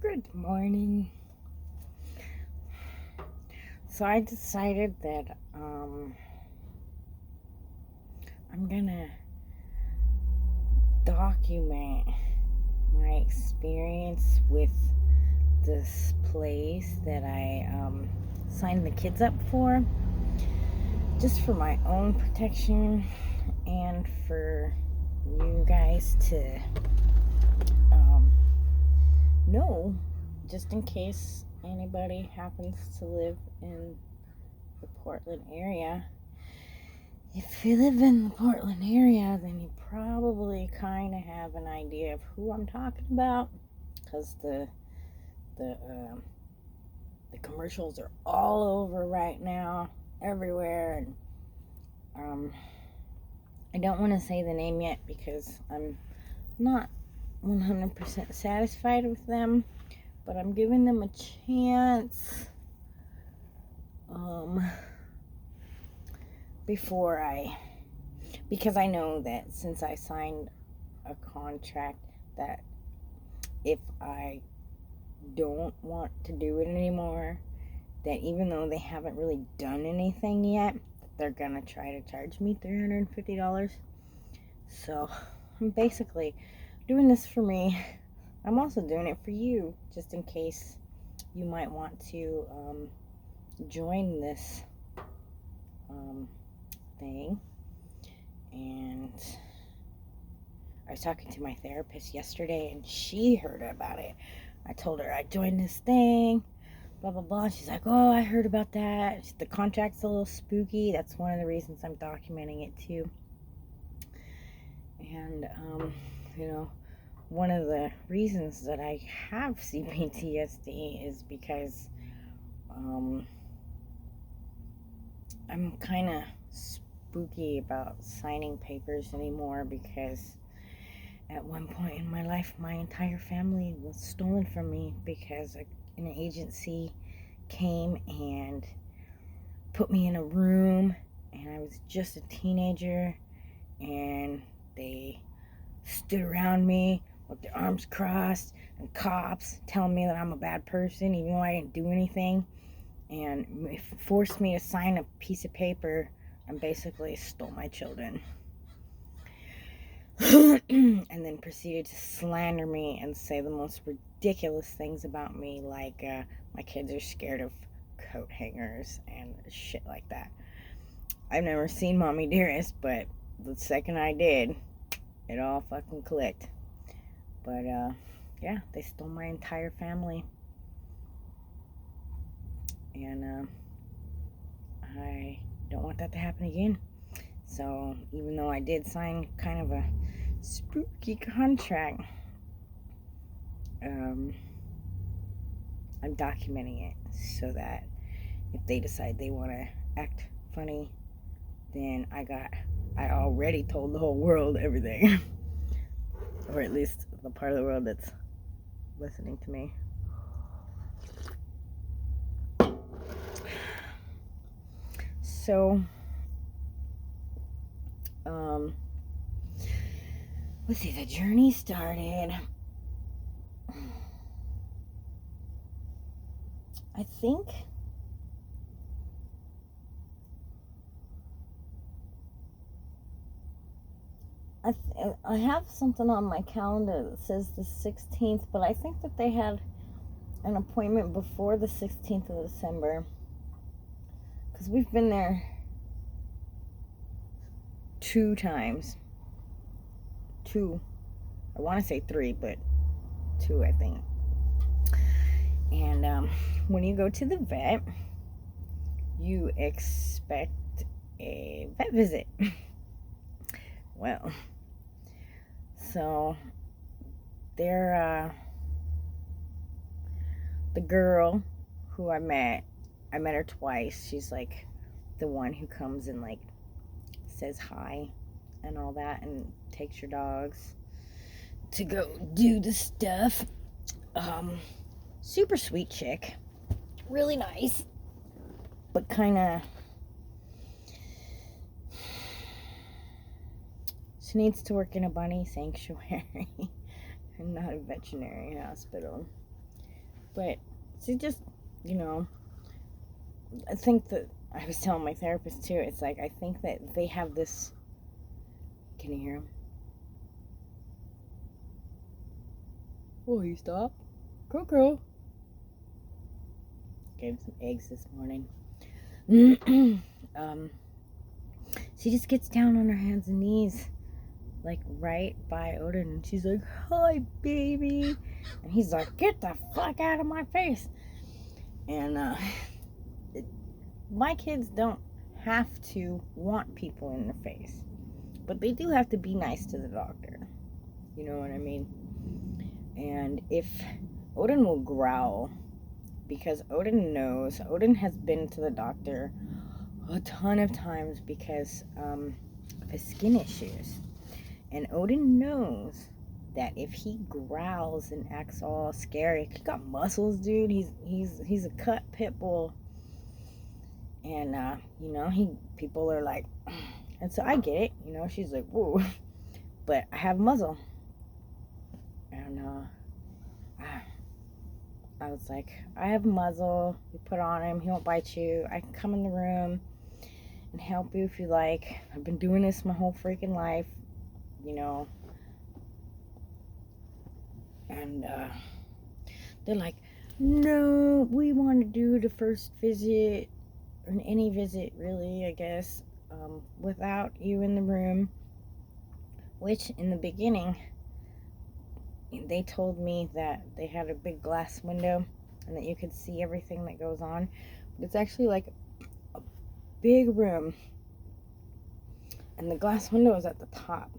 Good morning. So I decided that I'm gonna document my experience with this place that I signed the kids up for, just for my own protection and for you guys to know, just in case anybody happens to live in the Portland area. If you live in the Portland area, then you probably kind of have an idea of who I'm talking about, because the the commercials are all over right now, everywhere, and I don't want to say the name yet because I'm not 100% satisfied with them, but I'm giving them a chance because I know that since I signed a contract that if I don't want to do it anymore, that even though they haven't really done anything yet, they're gonna try to charge me $350. So I'm basically doing this for me. I'm also doing it for you, just in case you might want to join this thing. And I was talking to my therapist yesterday, and she heard about it. I told her I joined this thing, blah, blah, blah. She's like, oh, I heard about that. The contract's a little spooky. That's one of the reasons I'm documenting it, too. And, one of the reasons that I have CPTSD is because I'm kind of spooky about signing papers anymore, because at one point in my life, my entire family was stolen from me because an agency came and put me in a room, and I was just a teenager, and they stood around me with their arms crossed, and cops telling me that I'm a bad person even though I didn't do anything, and forced me to sign a piece of paper and basically stole my children. And then proceeded to slander me and say the most ridiculous things about me, like my kids are scared of coat hangers and shit like that. I've never seen Mommy Dearest, but the second I did, it all fucking clicked. But yeah, they stole my entire family, and I don't want that to happen again. So even though I did sign kind of a spooky contract, I'm documenting it so that if they decide they want to act funny, then I already told the whole world everything. Or at least the part of the world that's listening to me. So, let's see, the journey started, I think, I have something on my calendar that says the 16th, but I think that they had an appointment before the 16th of December, because we've been there 2 times. 2. I want to say 3, but 2, I think. And when you go to the vet, you expect a vet visit. Well, so they're the girl who I met her twice. She's like the one who comes and like says hi and all that, and takes your dogs to go do the stuff. Super sweet chick, really nice, but kind of, she needs to work in a bunny sanctuary and not a veterinary hospital. But she just, you know, I think that I was telling my therapist too, it's like I think that they have this. Can you hear him? Oh, he stopped. Coco. Gave him some eggs this morning. um, she just gets down on her hands and knees, like right by Odin, and she's like, "Hi, baby," and he's like, "Get the fuck out of my face!" And my kids don't have to want people in the face, but they do have to be nice to the doctor. You know what I mean? And if Odin will growl, because Odin has been to the doctor a ton of times because of his skin issues. And Odin knows that if he growls and acts all scary, he got muscles, dude. He's a cut pit bull. And you know, people are like, and so I get it, you know, she's like, whoa, but I have muzzle. And I was like, I have a muzzle. You put on him. He won't bite you. I can come in the room and help you if you like. I've been doing this my whole freaking life, you know. And they're like, no, we want to do the first visit, or any visit really, I guess, without you in the room. Which in the beginning, they told me that they had a big glass window and that you could see everything that goes on. But it's actually like a big room, and the glass window is at the top.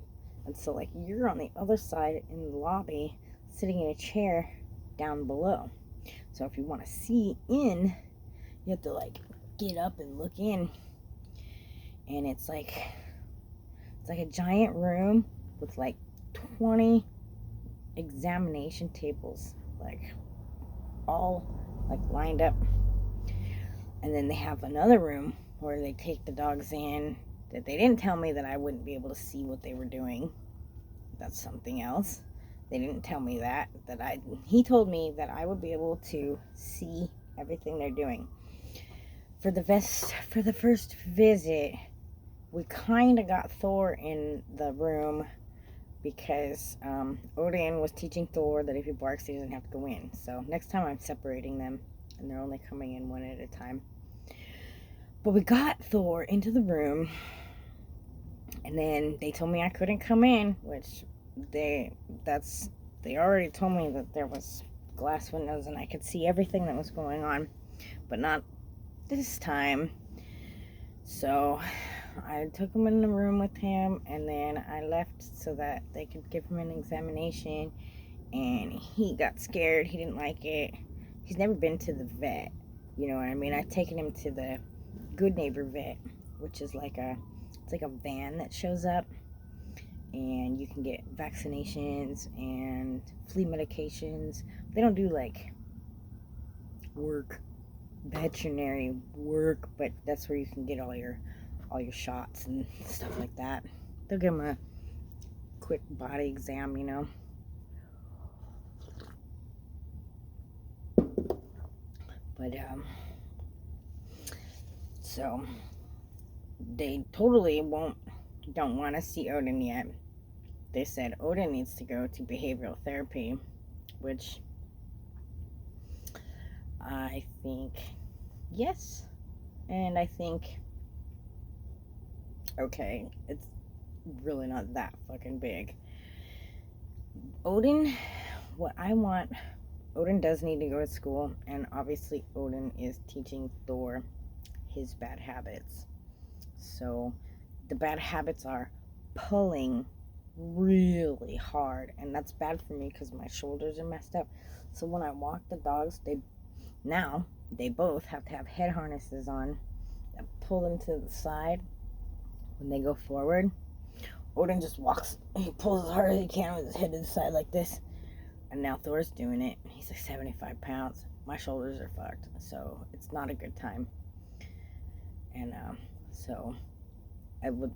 And so, like, you're on the other side in the lobby, sitting in a chair down below. So if you want to see in, you have to, like, get up and look in. And it's like a giant room with, like, 20 examination tables, like, all, like, lined up. And then they have another room where they take the dogs in that they didn't tell me that I wouldn't be able to see what they were doing. That's something else. They didn't tell me that he told me that I would be able to see everything they're doing. For the first visit, we kind of got Thor in the room because Odin was teaching Thor that if he barks, he doesn't have to go in. So next time I'm separating them, and they're only coming in one at a time. But we got Thor into the room, and then they told me I couldn't come in, which they already told me that there was glass windows and I could see everything that was going on, but not this time. So I took him in the room with him, and then I left so that they could give him an examination, and he got scared. He didn't like it. He's never been to the vet, you know what I mean? I've taken him to the Good Neighbor vet, which is like it's like a van that shows up, and you can get vaccinations and flea medications. They don't do like veterinary work, but that's where you can get all your shots and stuff like that. They'll give them a quick body exam, you know. But so they totally don't want to see Odin yet. They said Odin needs to go to behavioral therapy, which I think yes, and I think okay, it's really not that fucking big. Odin does need to go to school, and obviously Odin is teaching Thor his bad habits. So the bad habits are pulling really hard, and that's bad for me because my shoulders are messed up. So when I walk the dogs, they both have to have head harnesses on that pull them to the side when they go forward. Odin just walks, he pulls as hard as he can with his head to the side like this. And now Thor's doing it. He's like 75 pounds. My shoulders are fucked, so it's not a good time. And so I would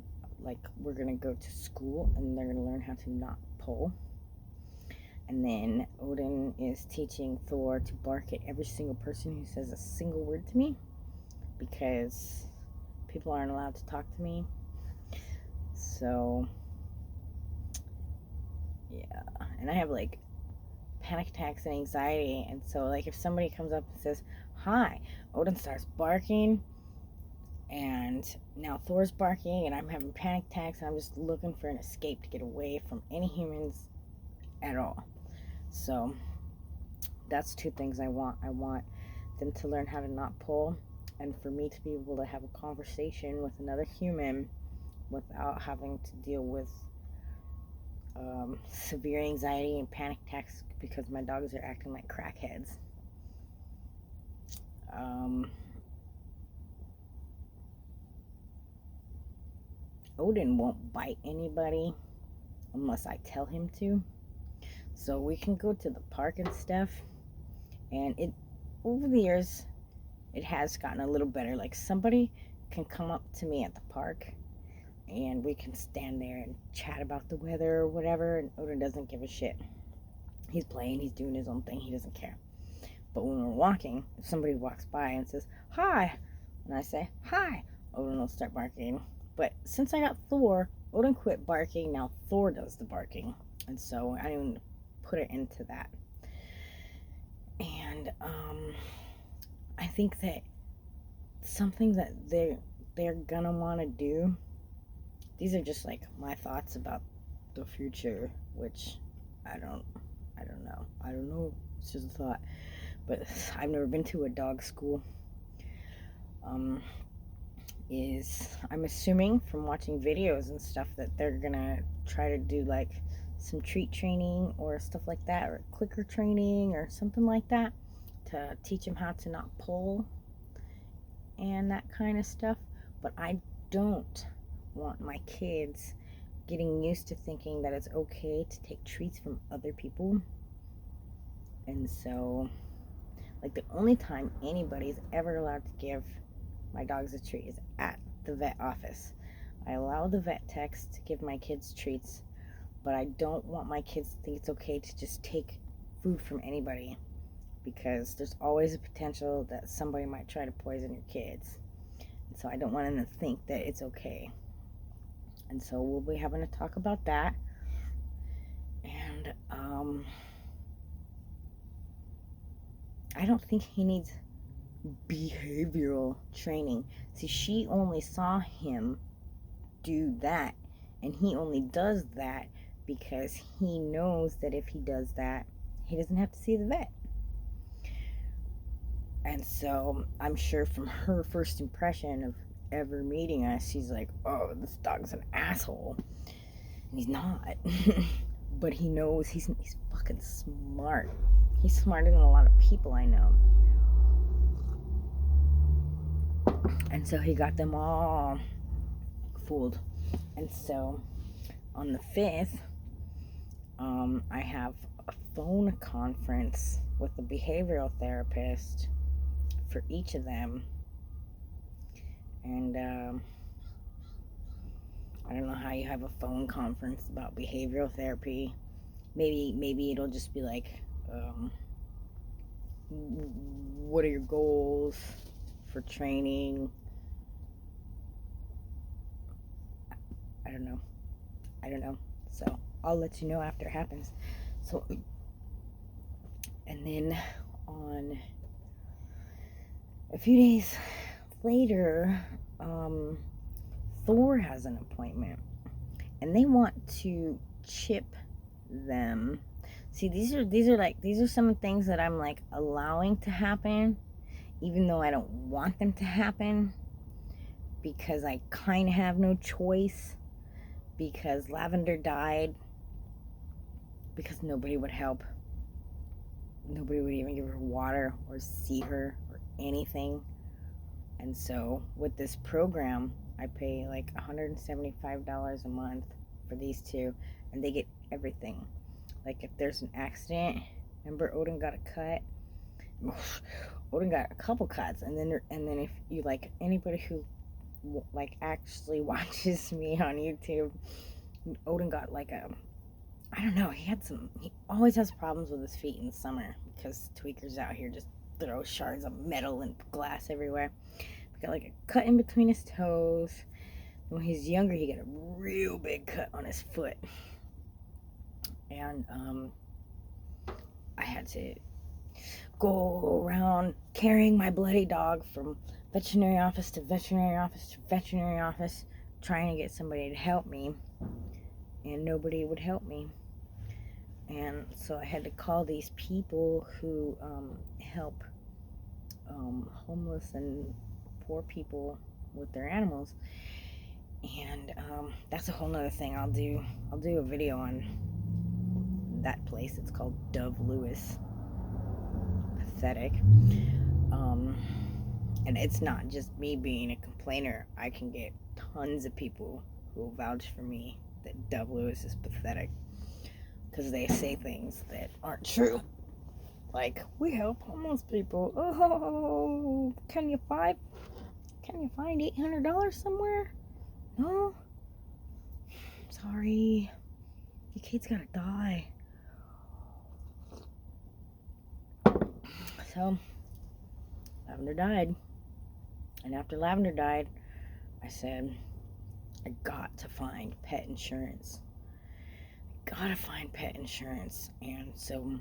we're gonna go to school, and they're gonna learn how to not pull. And then Odin is teaching Thor to bark at every single person who says a single word to me, because people aren't allowed to talk to me. So, yeah. And I have like panic attacks and anxiety. And so, like, if somebody comes up and says, hi, Odin starts barking. And now Thor's barking, and I'm having panic attacks, and I'm just looking for an escape to get away from any humans at all. So, that's two things I want. I want them to learn how to not pull, and for me to be able to have a conversation with another human without having to deal with severe anxiety and panic attacks because my dogs are acting like crackheads. Odin won't bite anybody unless I tell him to. So we can go to the park and stuff. And it, over the years, it has gotten a little better. Like, somebody can come up to me at the park and we can stand there and chat about the weather or whatever, and Odin doesn't give a shit. He's playing, he's doing his own thing, he doesn't care. But when we're walking, if somebody walks by and says, hi, and I say, hi, Odin will start barking. But since I got Thor, Odin quit barking, now Thor does the barking. And so I didn't put it into that. And I think that something that they're gonna want to do, these are just like my thoughts about the future, which I don't know, it's just a thought. But I've never been to a dog school. Is I'm assuming from watching videos and stuff that they're gonna try to do like some treat training or stuff like that, or clicker training or something like that, to teach them how to not pull and that kind of stuff. But I don't want my kids getting used to thinking that it's okay to take treats from other people. And so, like, the only time anybody's ever allowed to give my dogs a treat is at the vet office. I allow the vet techs to give my kids treats, but I don't want my kids to think it's okay to just take food from anybody, because there's always a potential that somebody might try to poison your kids. And so I don't want them to think that it's okay. And so we'll be having to talk about that. And I don't think he needs behavioral training. See, she only saw him do that, and he only does that because he knows that if he does that, he doesn't have to see the vet. And so I'm sure from her first impression of ever meeting us, she's like, oh, this dog's an asshole. And he's not. But he knows he's fucking smart. He's smarter than a lot of people I know. And so he got them all fooled. And so on the 5th, I have a phone conference with a behavioral therapist for each of them. And I don't know how you have a phone conference about behavioral therapy. Maybe it'll just be like, what are your goals for training? I don't know. So I'll let you know after it happens. So, and then on a few days later, Thor has an appointment, and they want to chip them. See, these are some things that I'm like allowing to happen, even though I don't want them to happen, because I kind of have no choice, because Lavender died because nobody would help. Nobody would even give her water or see her or anything. And so with this program, I pay like $175 a month for these two, and they get everything. Like, if there's an accident, remember Odin got a cut? Odin got a couple cuts, and then if you, like, anybody who like actually watches me on YouTube, Odin got like a I don't know, he always has problems with his feet in the summer because tweakers out here just throw shards of metal and glass everywhere. He got like a cut in between his toes. When he's younger, he got a real big cut on his foot. And I had to go around carrying my bloody dog from veterinary office to veterinary office to veterinary office, trying to get somebody to help me, and nobody would help me. And so I had to call these people who help homeless and poor people with their animals. And that's a whole nother thing. I'll do a video on that place. It's called Dove Lewis. Pathetic. And it's not just me being a complainer. I can get tons of people who will vouch for me that Dove Lewis is pathetic, because they say things that aren't true. Like, we help homeless people. Oh, can you find $800 somewhere? No? Sorry. Your kid's gotta die. So, Lavender died. And after Lavender died, I said, I got to find pet insurance. Gotta find pet insurance. And so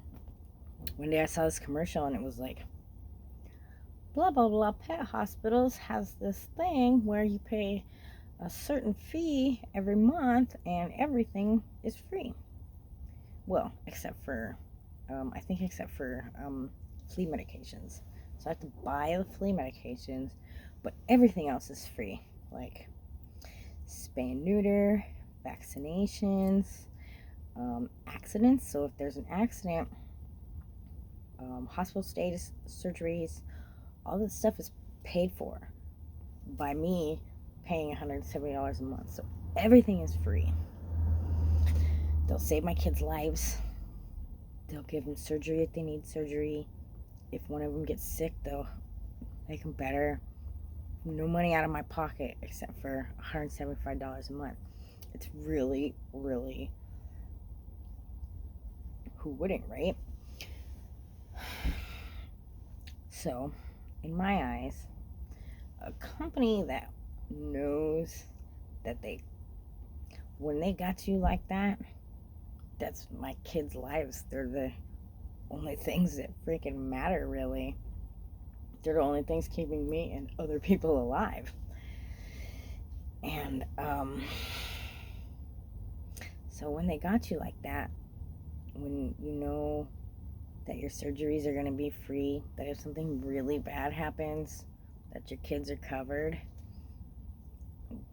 one day I saw this commercial and it was like, blah blah blah, Pet Hospitals has this thing where you pay a certain fee every month and everything is free. Well, except for flea medications. So I have to buy the flea medications, but everything else is free, like spay and neuter, vaccinations, accidents. So if there's an accident, hospital stays, surgeries, all this stuff is paid for by me paying $170 a month. So everything is free. They'll save my kids' lives. They'll give them surgery if they need surgery. If one of them gets sick, they'll make them better. No money out of my pocket except for $175 a month. It's really, really, who wouldn't, right? So, in my eyes, a company that knows that when they got you like that, that's my kids' lives. They're the only things that freaking matter, really. They're the only things keeping me and other people alive. And so when they got you like that, when you know that your surgeries are going to be free, that if something really bad happens, that your kids are covered,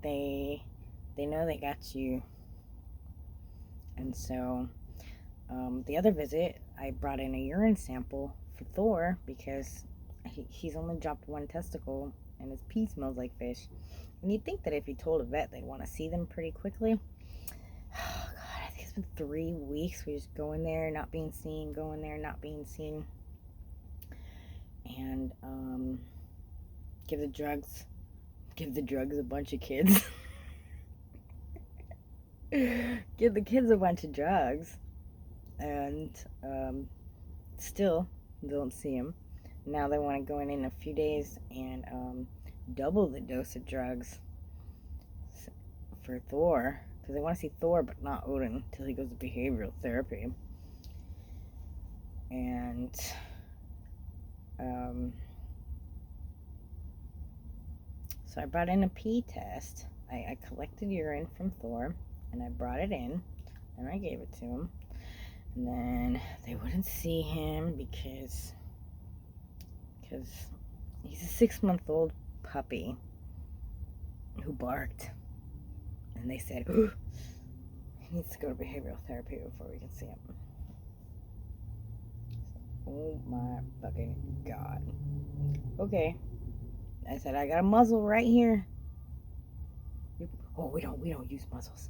they know they got you. And so the other visit, I brought in a urine sample for Thor because he's only dropped one testicle and his pee smells like fish. And you'd think that if you told a vet, they'd want to see them pretty quickly. Oh God, I think it's been 3 weeks. We just go in there, not being seen, go in there, not being seen. And give the drugs a bunch of kids. Give the kids a bunch of drugs. And still don't see them. Now they want to go in a few days and double the dose of drugs for Thor, because they want to see Thor but not Odin until he goes to behavioral therapy. And so I brought in a pee test. I collected urine from Thor and I brought it in and I gave it to him. And then they wouldn't see him because he's a 6-month-old puppy who barked. And they said, he needs to go to behavioral therapy before we can see him. Oh my fucking God. Okay. I said, I got a muzzle right here. We don't use muzzles.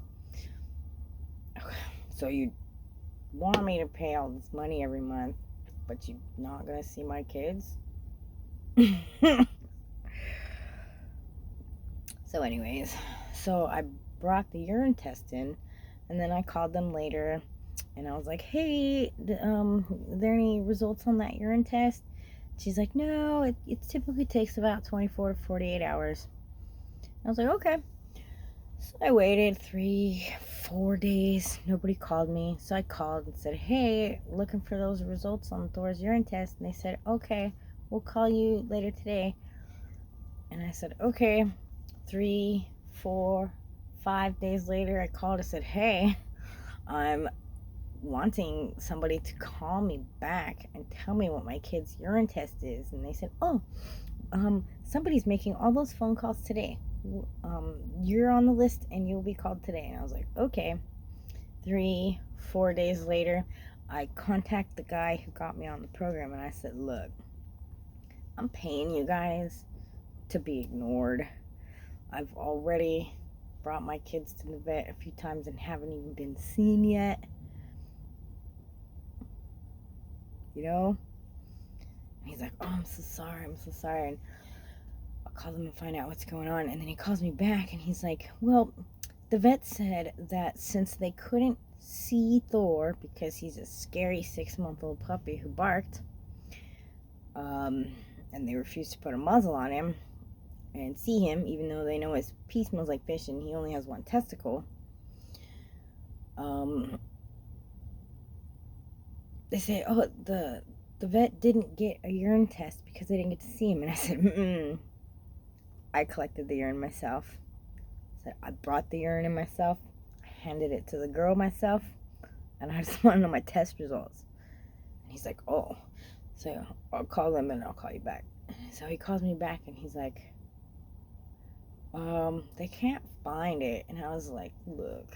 Okay. So you want me to pay all this money every month, but you're not gonna see my kids? So anyways, so I brought the urine test in, and then I called them later And I was like, hey, are there any results on that urine test? She's like, no, it typically takes about 24 to 48 hours. I was like, okay. So I waited 3, 4 days. Nobody called me. So I called and said, hey, looking for those results on Thor's urine test. And they said, okay, we'll call you later today. And I said, okay. 3, 4, 5 days later, I called and said, hey, I'm wanting somebody to call me back and tell me what my kid's urine test is. And they said, oh, somebody's making all those phone calls today. You're on the list and you'll be called today. And I was like, okay. 3, 4 days later, I contact the guy who got me on the program and I said, look, I'm paying you guys to be ignored. I've already brought my kids to the vet a few times and haven't even been seen yet. You know? And he's like, oh, I'm so sorry. And I'll call them and find out what's going on. And then he calls me back and he's like, well, the vet said that since they couldn't see Thor because he's a scary 6-month-old puppy who barked, and they refused to put a muzzle on him and see him, even though they know his pee smells like fish and he only has one testicle, they say, oh, the vet didn't get a urine test because they didn't get to see him. And I said, I collected the urine myself. I said, I brought the urine in myself. I handed it to the girl myself. And I just want to know my test results. And he's like, oh. So I'll call them and I'll call you back. So he calls me back and he's like, they can't find it. And I was like, look,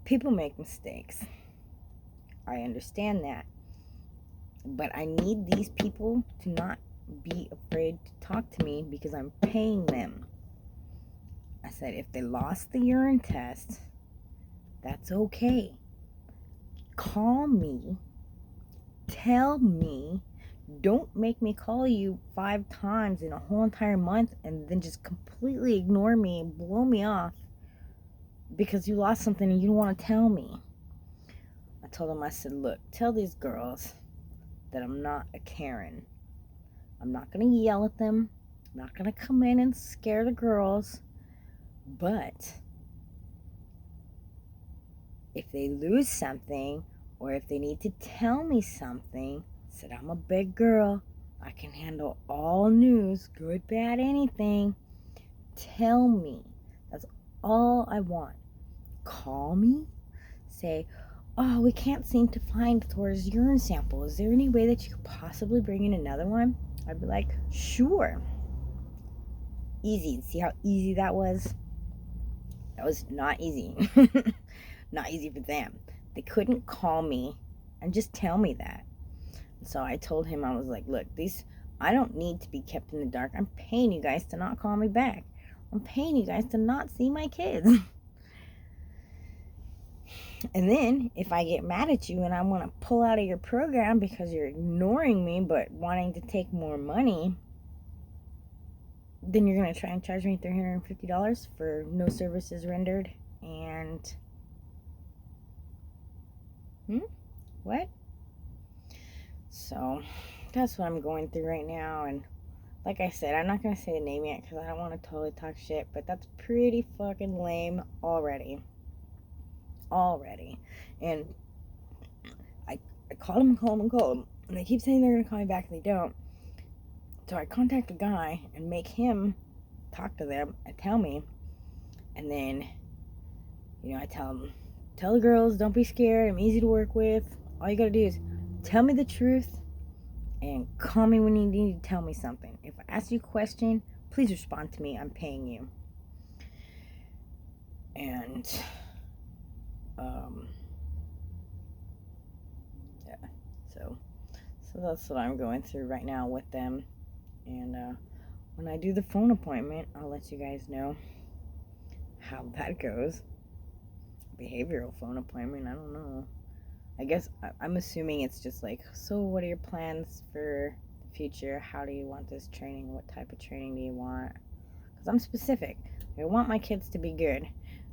people make mistakes. I understand that. But I need these people to not be afraid to talk to me because I'm paying them. I said, if they lost the urine test, that's okay. Call me. Tell me. Don't make me call you 5 times in a whole entire month and then just completely ignore me and blow me off because you lost something and you don't want to tell me. I told them, I said, look, tell these girls that I'm not a Karen. I'm not going to yell at them. I'm not going to come in and scare the girls. But if they lose something or if they need to tell me something, I said, I'm a big girl. I can handle all news, good, bad, anything. Tell me. That's all I want. Call me. Say, oh, we can't seem to find Thor's urine sample. Is there any way that you could possibly bring in another one? I'd be like, sure. Easy. See how easy that was? That was not easy. Not easy for them. They couldn't call me and just tell me that. So I told him, I was like, look, I don't need to be kept in the dark. I'm paying you guys to not call me back. I'm paying you guys to not see my kids. And then if I get mad at you and I want to pull out of your program because you're ignoring me but wanting to take more money, then you're going to try and charge me $350 for no services rendered and what? So that's what I'm going through right now. And like I said, I'm not going to say the name yet because I don't want to totally talk shit, but that's pretty fucking lame already. And I called them, and they keep saying they're going to call me back and they don't. So I contact the guy and make him talk to them and tell me. And then, I tell them, tell the girls, don't be scared. I'm easy to work with. All you got to do is tell me the truth and call me when you need to tell me something. If I ask you a question, please respond to me. I'm paying you. And, yeah. So that's what I'm going through right now with them. And, when I do the phone appointment, I'll let you guys know how that goes. Behavioral phone appointment, I don't know. I guess I'm assuming it's just like, so what are your plans for the future? How do you want this training? What type of training do you want? Because because I'm specific. I want my kids to be good.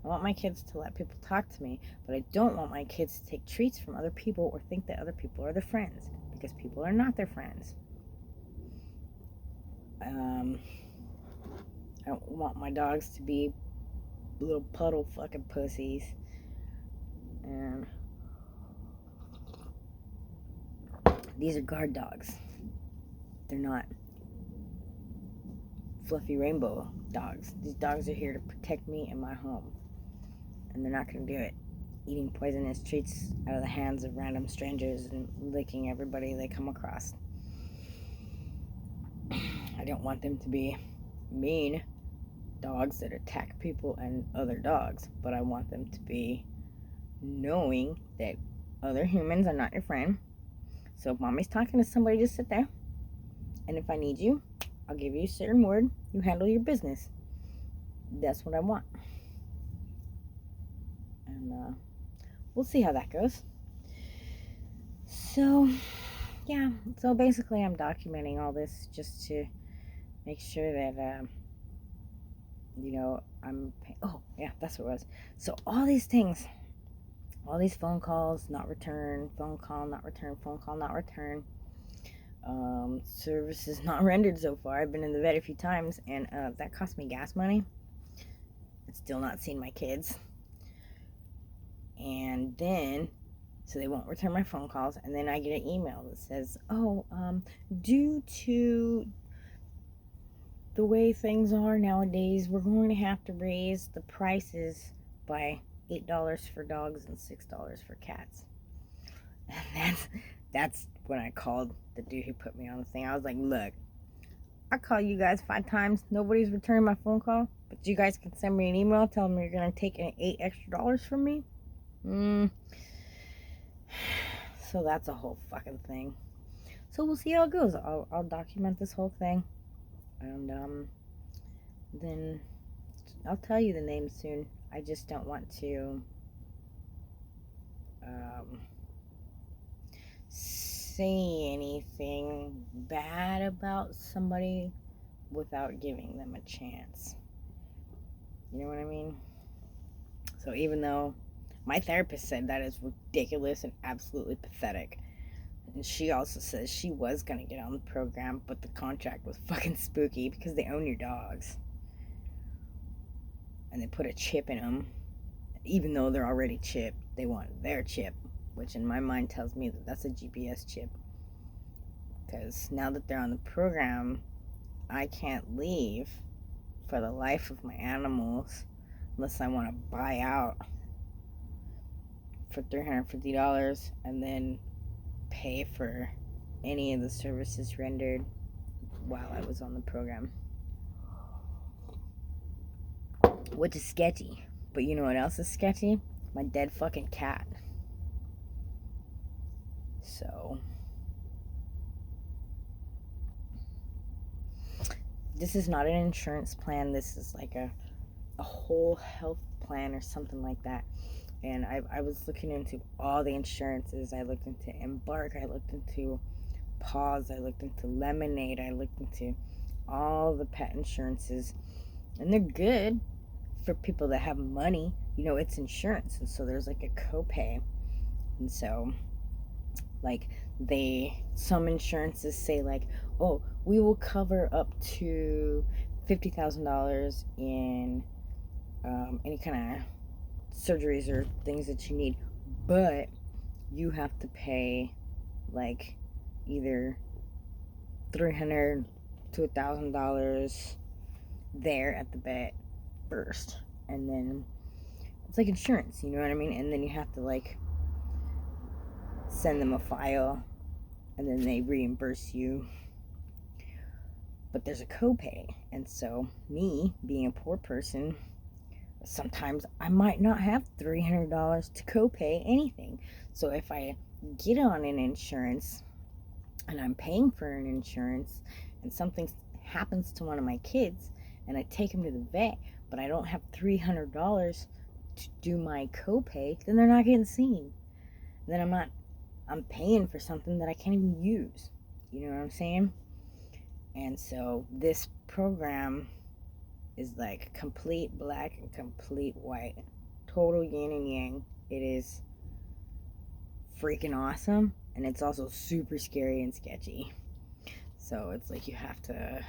I want my kids to let people talk to me, but I don't want my kids to take treats from other people or think that other people are their friends, because people are not their friends. I don't want my dogs to be little puddle fucking pussies. And these are guard dogs. They're not fluffy rainbow dogs. These dogs are here to protect me and my home. And they're not going to do it eating poisonous treats out of the hands of random strangers and licking everybody they come across. I don't want them to be mean dogs that attack people and other dogs, but I want them to be knowing that other humans are not your friend. So if mommy's talking to somebody, just sit there. And if I need you, I'll give you a certain word. You handle your business. That's what I want. And we'll see how that goes. So, yeah. So basically, I'm documenting all this just to make sure that, oh, yeah, that's what it was. So all these things, all these phone calls, not return, phone call, not return, phone call, not return. Services not rendered so far. I've been in the vet a few times, and that cost me gas money. I've still not seen my kids. And then, so they won't return my phone calls, and then I get an email that says, due to the way things are nowadays, we're going to have to raise the prices by $8 for dogs and $6 for cats. And that's when I called the dude who put me on the thing. I was like, look, I call you guys 5 times, nobody's returned my phone call, but you guys can send me an email telling me you're going to take $8 extra from me. So that's a whole fucking thing. So we'll see how it goes. I'll document this whole thing, and then I'll tell you the name soon. I just don't want to say anything bad about somebody without giving them a chance. You know what I mean? So even though my therapist said that is ridiculous and absolutely pathetic, and she also says she was going to get on the program, but the contract was fucking spooky because they own your dogs. And they put a chip in them. Even though they're already chipped, they want their chip, which in my mind tells me that that's a GPS chip. Because now that they're on the program, I can't leave for the life of my animals unless I want to buy out for $350 and then pay for any of the services rendered while I was on the program, which is sketchy. But you know what else is sketchy? My dead fucking cat. So this is not an insurance plan. This is like a whole health plan or something like that. And I was looking into all the insurances. I looked into Embark. I looked into Paws. I looked into Lemonade. I looked into all the pet insurances. And they're good for people that have money. You know, it's insurance. And so there's like a copay. And so, like, some insurances say, like, oh, we will cover up to $50,000 in any kind of surgeries or things that you need, but you have to pay like either $300 to $1,000 there at the vet first, and then it's like insurance, you know what I mean? And then you have to like send them a file, and then they reimburse you, but there's a copay. And so me being a poor person, sometimes I might not have $300 to copay anything. So if I get on an insurance and I'm paying for an insurance and something happens to one of my kids and I take them to the vet, but I don't have $300 to do my copay, then they're not getting seen. Then I'm paying for something that I can't even use. You know what I'm saying? And so this program is like complete black and complete white. Total yin and yang. It is freaking awesome, and it's also super scary and sketchy. So it's like you have to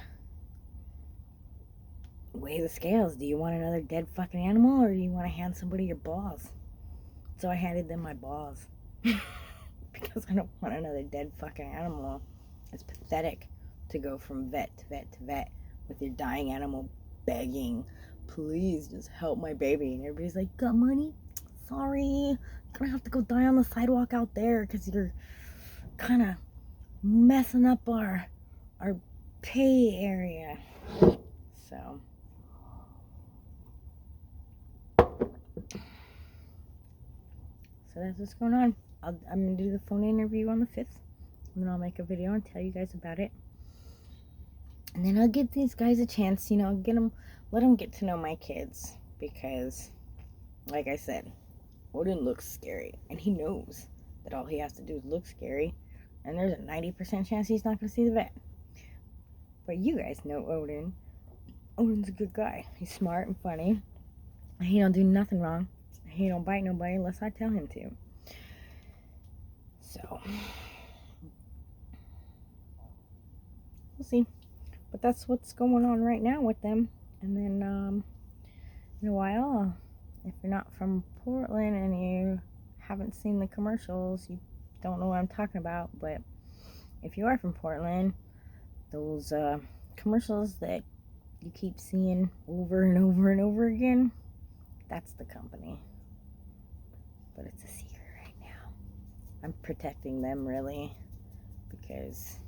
weigh the scales. Do you want another dead fucking animal, or do you want to hand somebody your balls? So I handed them my balls. Because I don't want another dead fucking animal. It's pathetic to go from vet to vet to vet with your dying animal begging, please just help my baby. And everybody's like, got money? Sorry, you're gonna have to go die on the sidewalk out there because you're kind of messing up our pay area. So that's what's going on. I'm gonna do the phone interview on the 5th, and then I'll make a video and tell you guys about it. And then I'll give these guys a chance, you know, let them get to know my kids, because, like I said, Odin looks scary, and he knows that all he has to do is look scary, and there's a 90% chance he's not gonna see the vet. But you guys know Odin. Odin's a good guy. He's smart and funny. He don't do nothing wrong. He don't bite nobody unless I tell him to. So we'll see. But that's what's going on right now with them. And then in a while, if you're not from Portland and you haven't seen the commercials, you don't know what I'm talking about. But if you are from Portland, those commercials that you keep seeing over and over and over again, that's the company. But it's a secret right now. I'm protecting them, really, because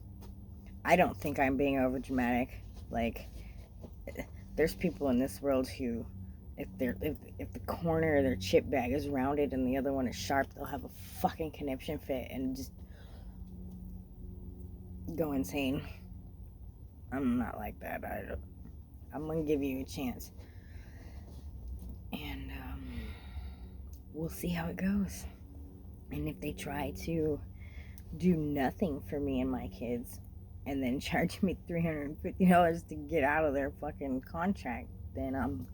I don't think I'm being over dramatic. Like, there's people in this world who, if the corner of their chip bag is rounded and the other one is sharp, they'll have a fucking conniption fit and just go insane. I'm not like that. I'm gonna give you a chance, and we'll see how it goes. And if they try to do nothing for me and my kids, and then charge me $350 to get out of their fucking contract, then I'm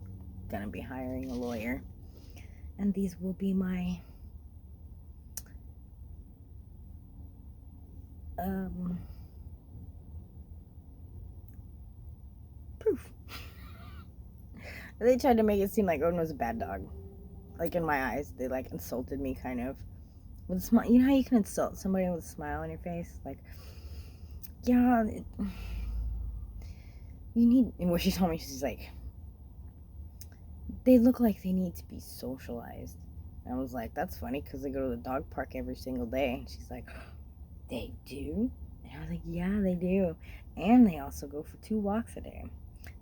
gonna be hiring a lawyer. And these will be my proof. They tried to make it seem like Odin was a bad dog. Like, in my eyes, they like insulted me kind of with a smile. You know how you can insult somebody with a smile on your face? Like, yeah, you need, and what she told me, she's like, they look like they need to be socialized. And I was like, that's funny, because they go to the dog park every single day. And she's like, they do? And I was like, yeah, they do. And they also go for 2 walks a day.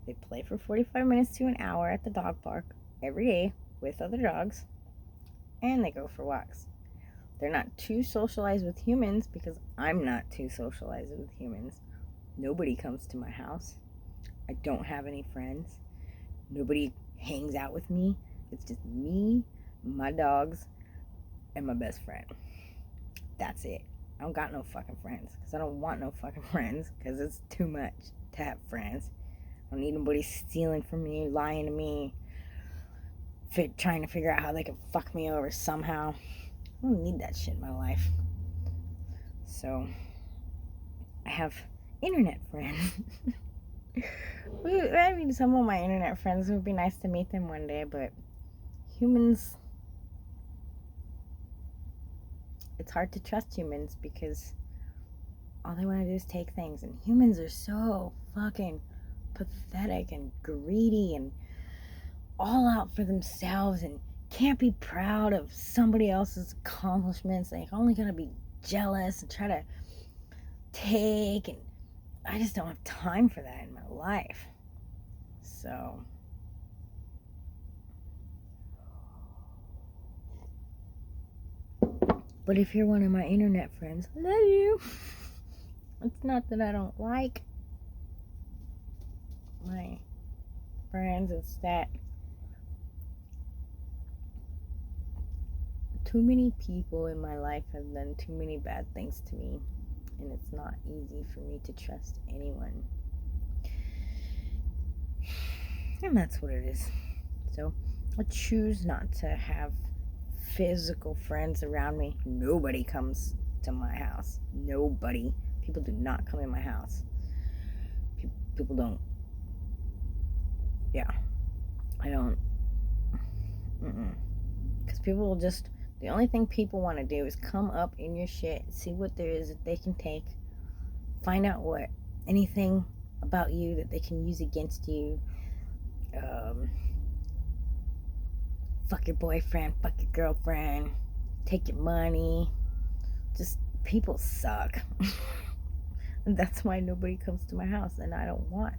They play for 45 minutes to an hour at the dog park every day with other dogs, and they go for walks. They're not too socialized with humans, because I'm not too socialized with humans. Nobody comes to my house. I don't have any friends. Nobody hangs out with me. It's just me, my dogs, and my best friend. That's it. I don't got no fucking friends, because I don't want no fucking friends, because it's too much to have friends. I don't need nobody stealing from me, lying to me, trying to figure out how they can fuck me over somehow. I don't need that shit in my life. So I have internet friends. I mean, some of my internet friends, it would be nice to meet them one day, but humans, it's hard to trust humans, because all they want to do is take things, and humans are so fucking pathetic and greedy and all out for themselves, and can't be proud of somebody else's accomplishments. They're only gonna be jealous and try to take, and I just don't have time for that in my life. So but if you're one of my internet friends, I love you. It's not that I don't like my friends, it's that too many people in my life have done too many bad things to me, and it's not easy for me to trust anyone. And that's what it is. So I choose not to have physical friends around me. Nobody comes to my house. Nobody. People do not come in my house. People don't. Yeah. I don't. Because people will just. The only thing people want to do is come up in your shit, see what there is that they can take, find out what anything about you that they can use against you. Fuck your boyfriend, fuck your girlfriend, take your money. Just people suck. And that's why nobody comes to my house, and I don't want.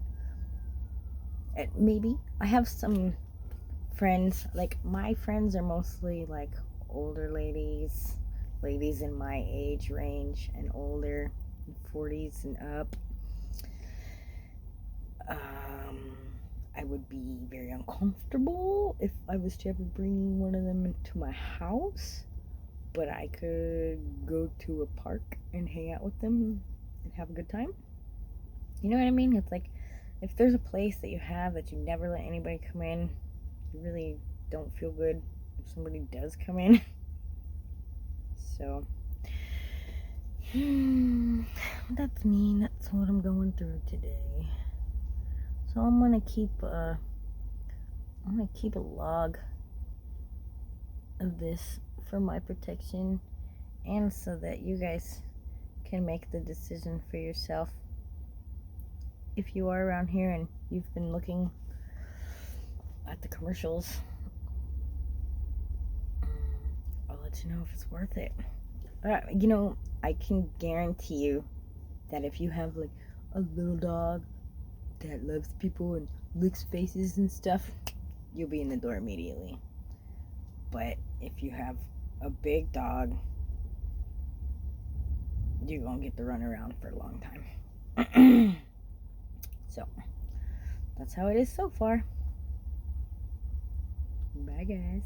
And maybe I have some friends, like my friends are mostly like older ladies in my age range and older, 40s and up. I would be very uncomfortable if I was to ever bring one of them into my house, but I could go to a park and hang out with them and have a good time. You know what I mean? It's like if there's a place that you have that you never let anybody come in, you really don't feel good if somebody does come in. So that's me. That's what I'm going through today. So I'm gonna keep a log of this for my protection, and so that you guys can make the decision for yourself. If you are around here and you've been looking at the commercials, I'll let you know if it's worth it. I can guarantee you that if you have like a little dog that loves people and licks faces and stuff, you'll be in the door immediately. But if you have a big dog, you're gonna get to run around for a long time. So that's how it is so far. Bye, guys.